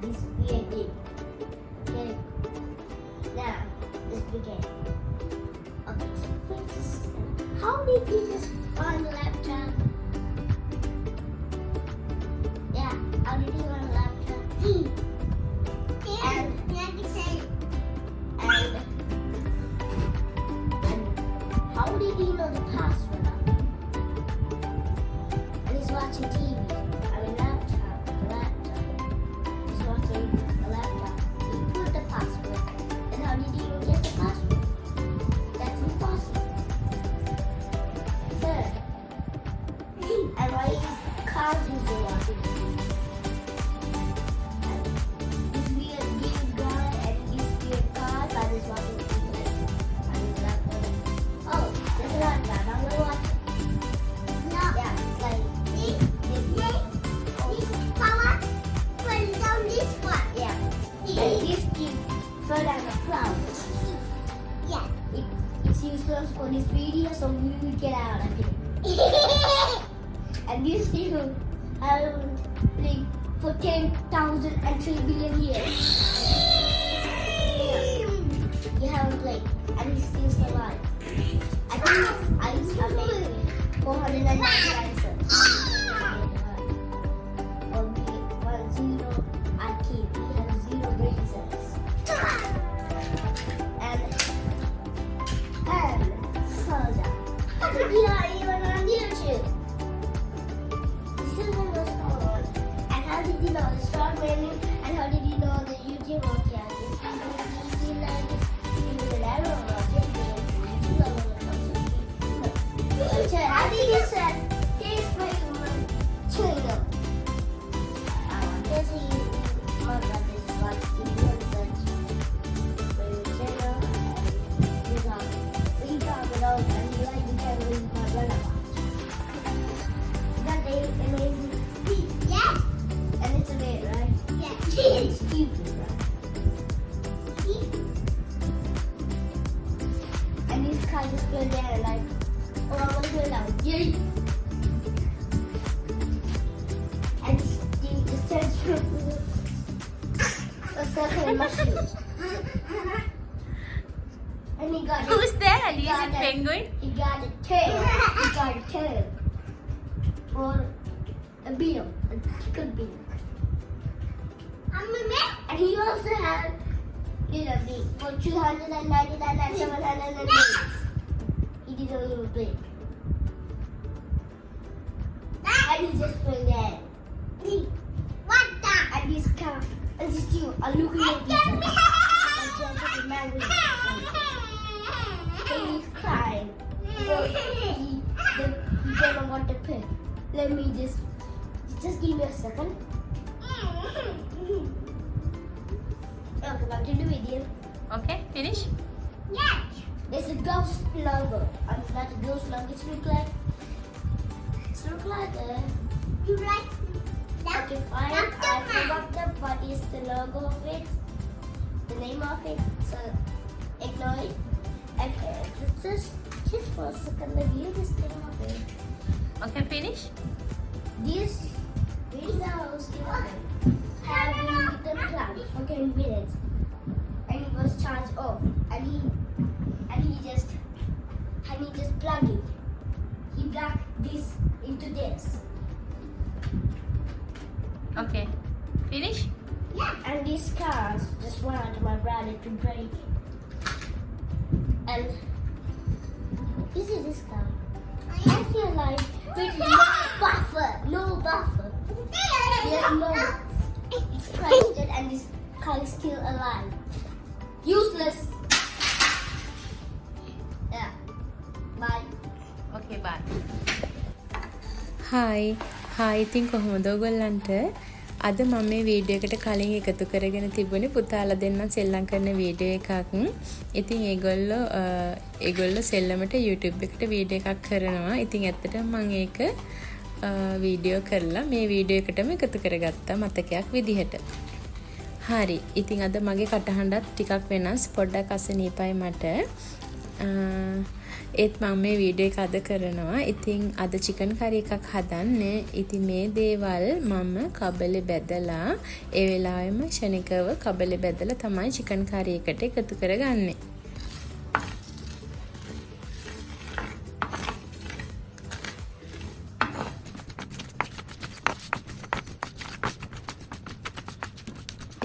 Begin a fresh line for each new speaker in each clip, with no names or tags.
this weird thing. Okay. Now, let's begin. Okay, so first, how did he just on the laptop? Yeah, how did he on the laptop? And how did he know the password? And he's watching TV. I mean laptop. He's watching a laptop. He put the password. And how did he even get the password? That's impossible. Third. And why is cars using watching TV? This weird guy and these weird cars are just watching TV. I mean laptop. Oh, there's a laptop. I'm gonna watch it. No. Yeah, like Mama, put down this one. Yeah. And this thing fell down the cloud. Yeah. It's useless for this video, so we will get out of it. And this thing have like for 10,000 and 3 billion years. Yeah. You haven't like, and he's still alive. I think I used to make 499 cents. For me, 10 I keep. He has 0 brain cells. And Soja. We are even on YouTube. This is one was on. And how did you know the start menu? And how did you know the YouTube okay? This is easy like this. You will never watch it. How did you say this for you? Chewing this is my brother's watch TV and such. For your channel. We talk it over and you like the channel my brother watch. Is that amazing? Yes. And it's a bit, right? Yes. It's stupid, right? And these guys just go there like, oh, I'm gonna go now. Yay! And Steve just turns from a circle in my shoes. And he got
Who's that?
He
Is
got
it penguin?
He got a tail. He got a tail. For a beetle. A tickle beetle. And he also had little beak for 299 and 700 days. He didn't even blink. And he just went there. What the? And this car and this two are looking at each other. And just mad with each other. And he's crying because he doesn't want to pay. Let me just give me a second. Okay, back to the video.
Okay, finish.
Yeah. There's a ghost logo. And that ghost logo it's look like you like that. Okay, fine. I forgot what is the logo of it. The name of it. So ignore it. Okay, just for a second review this thing of it.
Okay, finish.
This video is having the plug for 10 minutes. And it was charged off. And he just plugged it. He plugged this into this.
Okay, finish.
Yeah. And these cars just wanted my brother to break it. And you see this car? I feel like with no buffer. There's no. It's crashed and this car is still alive. Useless. Yeah. Bye.
Okay, bye.
Hi ඉතින් කොහොමද ඔයගොල්ලන්ට අද මම මේ video එකට කලින් එකතු කරගෙන තිබුණේ පුතාලා දෙන්නා සෙල්ලම් කරන වීඩියෝ එකක්. ඉතින් ඒගොල්ලෝ සෙල්ලමට YouTube එකට වීඩියෝ එකක් කරනවා. ඉතින් ඇත්තටම මම ඒක වීඩියෝ කරලා මේ වීඩියෝ එකටම එකතු කරගත්තා මතකයක් විදිහට. හරි. ඉතින් අද මගේ කටහඬත් ටිකක් වෙනස්. පොඩ්ඩක් අසනීපයි මට. ඒත් මම මේ වීඩියෝ එක අද කරනවා. ඉතින් අද චිකන් කරි එකක් හදන්නේ. ඉතින් මේ දේවල් මම කබලේ බැදලා ඒ වෙලාවෙම ක්ෂණිකව කබලේ බැදලා තමයි චිකන් කරි එකට එකතු කරගන්නේ.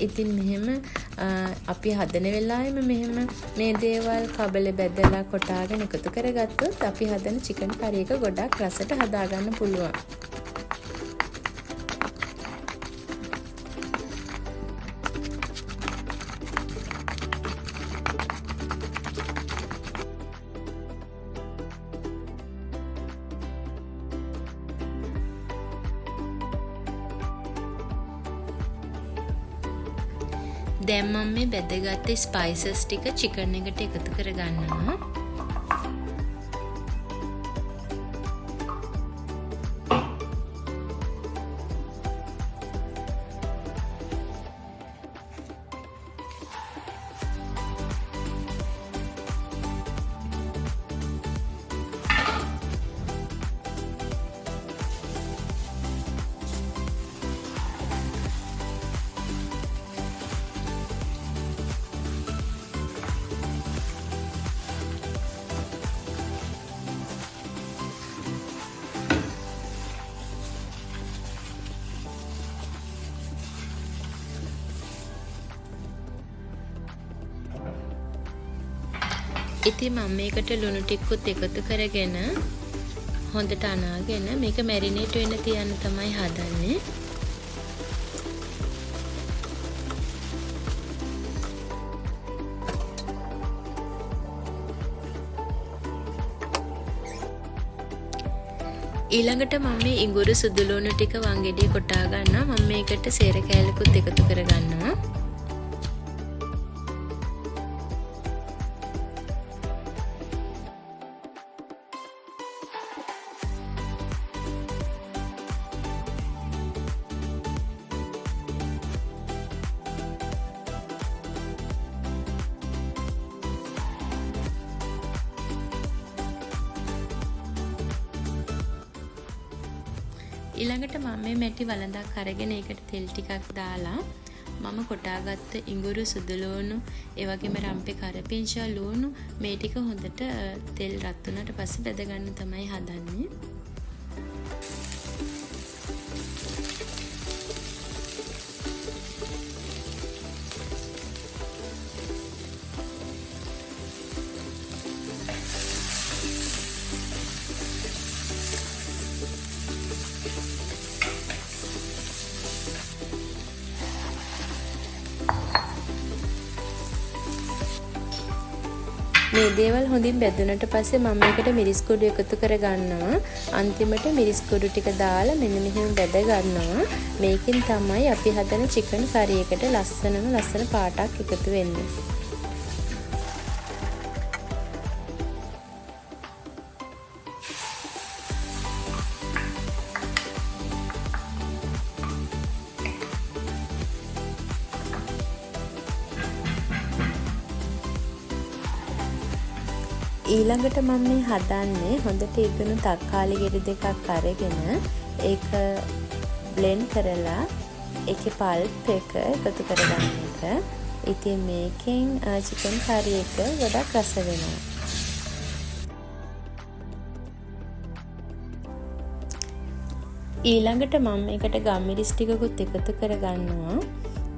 ඉතින් මෙහෙම අපි හදන වෙලාවෙම මෙහෙම මේ දේවල් කබලේ බැදලා කොටාගෙන එකතු කරගත්තොත් අපි හදන චිකන් කරි එක ගොඩක් රසට හදාගන්න පුළුවන්. දැන් මම මේ බැදගත්ත ස්පයිසස් ටික චිකන් එකට එකතු කරගන්නවා. ඉතින් මම මේකට ලුණු ටිකකුත් එකතු කරගෙන හොඳට අනාගෙන මේක මැරිනේට් වෙන්න තියන්න තමයි හදන්නේ. ඊළඟට මම මේ ඉඟුරු සුදු ලුණු ටික වංගෙඩිය කොටා ගන්නවා. මම මේකට සේර කෑල්ලකුත් එකතු කරගන්නවා. ඊළඟට මම මේ මැටි වළඳක් අරගෙන ඒකට තෙල් ටිකක් දාලා මම කොටාගත්ත ඉඟුරු සුදු ලුණු ඒ වගේම රම්පේ කරපිංචා ලුණු මේ ටික හොඳට තෙල් රත් වුණාට පස්සේ බෙද ගන්න තමයි හදන්නේ. මේ දේවල් හොඳින් බෙදුනට පස්සේ මම මේකට මිරිස් කුඩු එකතු කරගන්නවා. අන්තිමට මිරිස් කුඩු ටික දාලා මෙන්න මෙහෙම බෙද ගන්නවා. මේකෙන් තමයි අපි හදන චිකන් කරි එකට ලස්සන පාටක් එකතු වෙන්නේ. ඊළඟට මම මේ හදන්නේ හොඳට ඉදුණු තක්කාලි ගෙඩි දෙකක් අරගෙන ඒක බ්ලෙන්ඩ් කරලා ඒකේ පල්ප් එක එකතු කරගන්න එක. ඉතින් මේකෙන් චිකන් කරි එක ගොඩක් රස වෙනවා. ඊළඟට මම මේකට ගම්මිරිස් ටිකකුත් එකතු කරගන්නවා.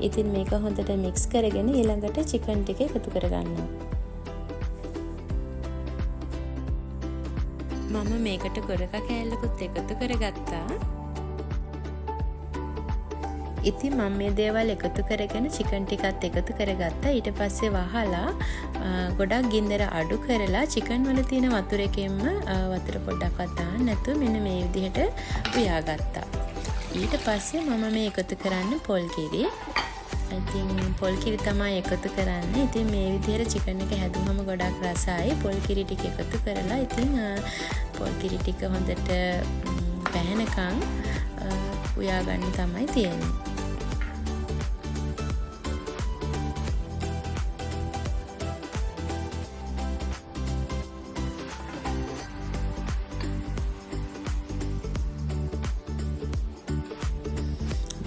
ඉතින් මේක හොඳට මික්ස් කරගෙන ඊළඟට චිකන් ටික එකතු කරගන්නවා. මම මේකට ගොරක කෑල්ලකුත් එකතු කරගත්තා. ඉතින් මම මේ දේවල් එකතු කරගෙන චිකන් ටිකත් එකතු කරගත්තා. ඊට පස්සේ වහලා ගොඩක් ගින්දර අඩු කරලා චිකන් වල තියෙන වතුර එකෙන්ම වතුර පොඩ්ඩක්වත් දාන්න නැතුව මෙන්න මේ විදිහට උයාගත්තා. ඊට පස්සේ මම මේ එකතු කරන්නේ පොල් කිරි. ඉතින් පොල් කිරි තමයි එකතු කරන්නේ. ඉතින් මේ විදිහට චිකන් එක හැදුවම ගොඩක් රසයි. පොල් කිරි ටික එකතු කරලා ඉතින් පොල් කිරි ටික හොඳට පැහැනකම් උයා ගන්න තමයි තියෙන්නේ.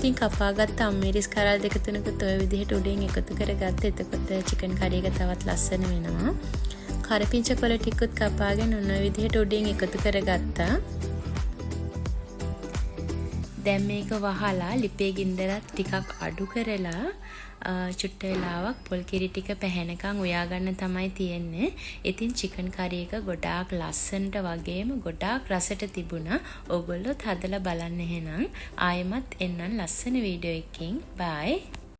ඉතින් කපාගත්ත අම්මේරිස් කරල් දෙක තුනකුත් ඔය විදිහට උඩින් එකතු කරගත්ත. එතකොට චිකන් කරි එක තවත් ලස්සන වෙනවා. කරපිංච කොළ ටිකකුත් කපාගෙන ඔන්න ඔය විදිහට උඩින් එකතු කරගත්තා. දැන් මේක වහලා ලිපේ ගින්දරත් ටිකක් අඩු කරලා චුට්ට වෙලාවක් පොල් කිරි ටික පැහැෙනකන් උයා ගන්න තමයි තියෙන්නේ. ඉතින් චිකන් කරි එක ගොඩාක් ලස්සනට වගේම ගොඩාක් රසට තිබුණා. ඕගොල්ලොත් හදලා බලන්න එහෙනම්. ආයෙමත් එන්නම් ලස්සන වීඩියෝ එකකින්. බයි.